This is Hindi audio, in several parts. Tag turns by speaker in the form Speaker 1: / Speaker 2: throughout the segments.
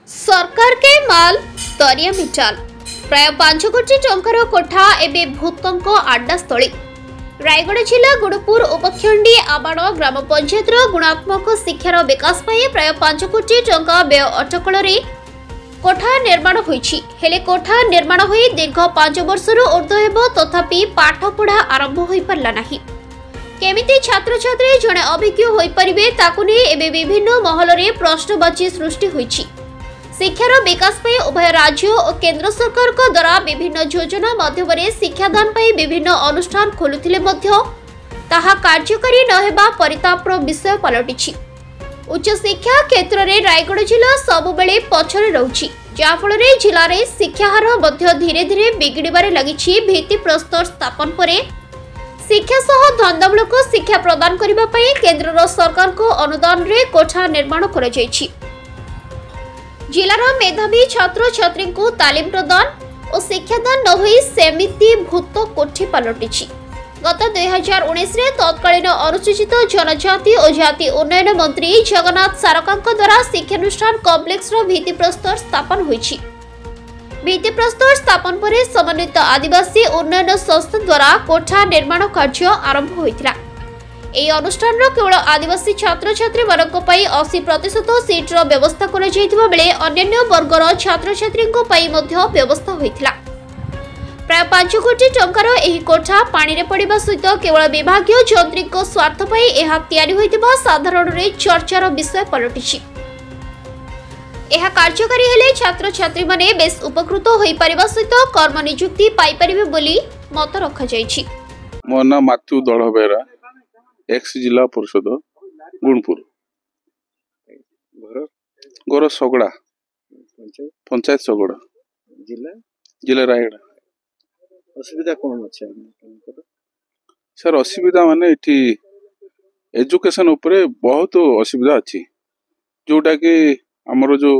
Speaker 1: सरकार के माल दरिया मिटाल प्राय 5 कोटी टंकार कोठा एवं भूतंक आड्डास्थली। रायगढ़ जिला गुड़पुर उपखंडी आबाड़ ग्राम पंचायत गुणात्मक शिक्षार विकास प्राय 5 कोटी टंका व्यय अटकल कोठा निर्माण होईछि। हेले कोठा निर्माण होई दीर्घ 5 वर्षर ऊर्ध्व हेबो तथापि पाठ पढ़ा आरंभ होई पारला नाही। केमिति छात्र छात्री जणे अभिज्ञ होई परिबे ताकु नै एबे विभिन्न महलरे प्रश्नवाची सृष्टि होईछि। शिक्षार विकास पे उभय राज्य और केंद्र सरकार को द्वारा विभिन्न योजना माध्यम शिक्षादान पे विभिन्न अनुष्ठान खोलुथिले मध्य ताहा कार्यकारी न हेबा परितापर विषय पलटिछि। उच्च शिक्षा क्षेत्र में रायगढ़ जिला सबुबेले पछरे रहुछि, जा फଳରେ जिले में शिक्षा हार मध्य धीरे धीरे बिगड़बारे लगिछि। भित्ति प्रस्तर स्थापन परे शिक्षा सह धंदामूलक शिक्षा प्रदान करबा पई केंद्र सरकार को अनुदान रे कोठा निर्माण करा जायछि। जिलार मेधावी छात्र छात्री को तालीम प्रदान और शिक्षादान न होई सेमिति भूत कोठी पलटिछि। गत 2019 रे तत्कालीन अनुसूचित जनजाति और जाति उन्नयन मंत्री जगन्नाथ सारका द्वारा शिक्षानुष्ठान कॉम्प्लेक्स रो भित्ति प्रस्तर स्थापन होईछि। भित्ति प्रस्तर स्थापन पर समन्वित आदिवासी उन्नयन संस्था द्वारा कोठा निर्माण कार्य आरंभ होइतिला। এই অনুষ্ঠানର କେवଳ आदिवासी छात्र छात्री ମାନଙ୍କ ପାଇଁ 80% सीटर व्यवस्था करा ଯାଇଥିବା बेले अन्य वर्गर छात्र छात्रीଙ୍କ ପାଇଁ ମଧ୍ୟ व्यवस्था ହୋଇଥିଲା। प्राय 5 कोटी टंकार ଏହି कोठा पानी रे पड़िबा सहित केवल विभागीय यंत्रिक स्वार्थ ପାଇଁ ଏହା ତିଆରି ହୋଇଥିବା साधारणରେ चर्चार विषय पलटिछि। ଏହା कार्यकारी हेले छात्र छात्री माने बेस उपकृत होई परिबा सहित कर्म नियुक्ति पाई परिबे बोली मत रखा जायछि।
Speaker 2: मो नाम माथु दळबेरा, एक्स जिला परिषद गुणपुर, घर सगड़ा पंचायत सगड़ा, जिला रायगढ़।
Speaker 3: असुविधा कौन अच्छे
Speaker 2: सर? असुविधा माने इठी एजुकेशन उपरे बहुत असुविधा अच्छी, जोटा कि हमर जो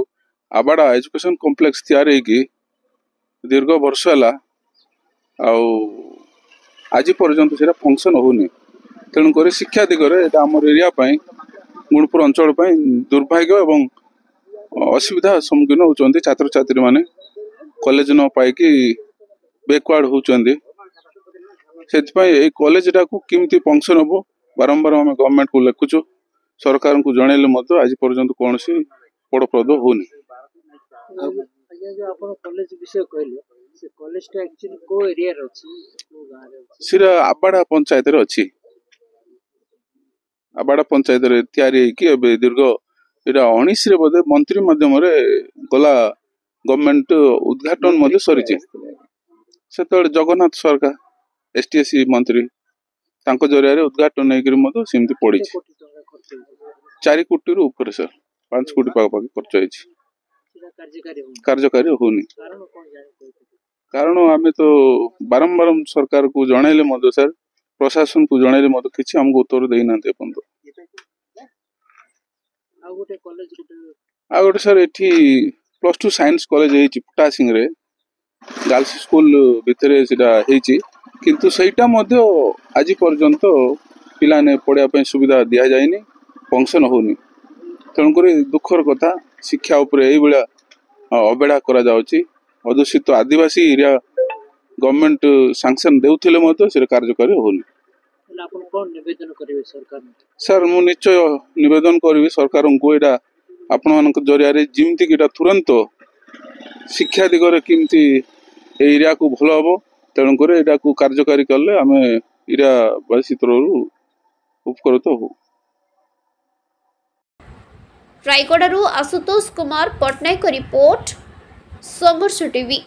Speaker 2: आबाड़ा एजुकेशन कॉम्प्लेक्स तैयारी की दीर्घ वर्ष है आज पर्यंत से फंक्शन होनी। तेणुक शिक्षा दिगरे आम एरिया गुणपुर अंचल दुर्भाग्य एवं असुविधा सम्मुखीन होती। छात्र छात्री माने कॉलेज न पाई बैकवर्ड होती। से कॉलेज टाक किमती फंक्शन हम बारंबार आम गवर्नमेंट को लिखुचु, सरकार को जनइले आज पर्यंत कौन फलप्रद होनी। सिरा आबाड़ा पंचायत अच्छी, आबाड़ा पंचायत तैयारी दीर्घ यहाँ 19 बोधे मंत्री माध्यम गला गवर्नमेंट उद्घाटन सरी। से जगन्नाथ सरकार एसटीएससी मंत्री जरिया उद्घाटन होती पड़ी 4 कोटी ऊपर सर 5 कोटी पाखापाखि खर्च कार्यकारी होनी। कारण आम तो बारंबार सरकार को जनइले सर प्रशासन को जनइले किसी हमको उत्तर देना। आ गोटे सर एठी +2 साइंस कॉलेज है पुटा सिंह रे गर्ल्स स्कूल भितर किंतु सेटा आज पर्यंत पिला ने पढ़ाई सुविधा दि जाए फंक्शन होनी। तेणुक दुखर कथा शिक्षा उपरे यही भाया अवहेला करा जाउची। अदूषित आदिवासी एरिया गवर्नमेंट सैंक्शन देउथिले से कार्यकारी होनी। सर मु निश्चय निवेदन करी सरकार को यहाँ आपण मान जरिया जमीती कि तुरंत शिक्षा दिगरे किमती एरिया को भल हम। तेणुक यहाँ को कार्यकारी कले आम एरियावासी तरह उपकृत हो।
Speaker 1: रायगढ़ आशुतोष कुमार पटनायक रिपोर्ट संघर्ष टीवी।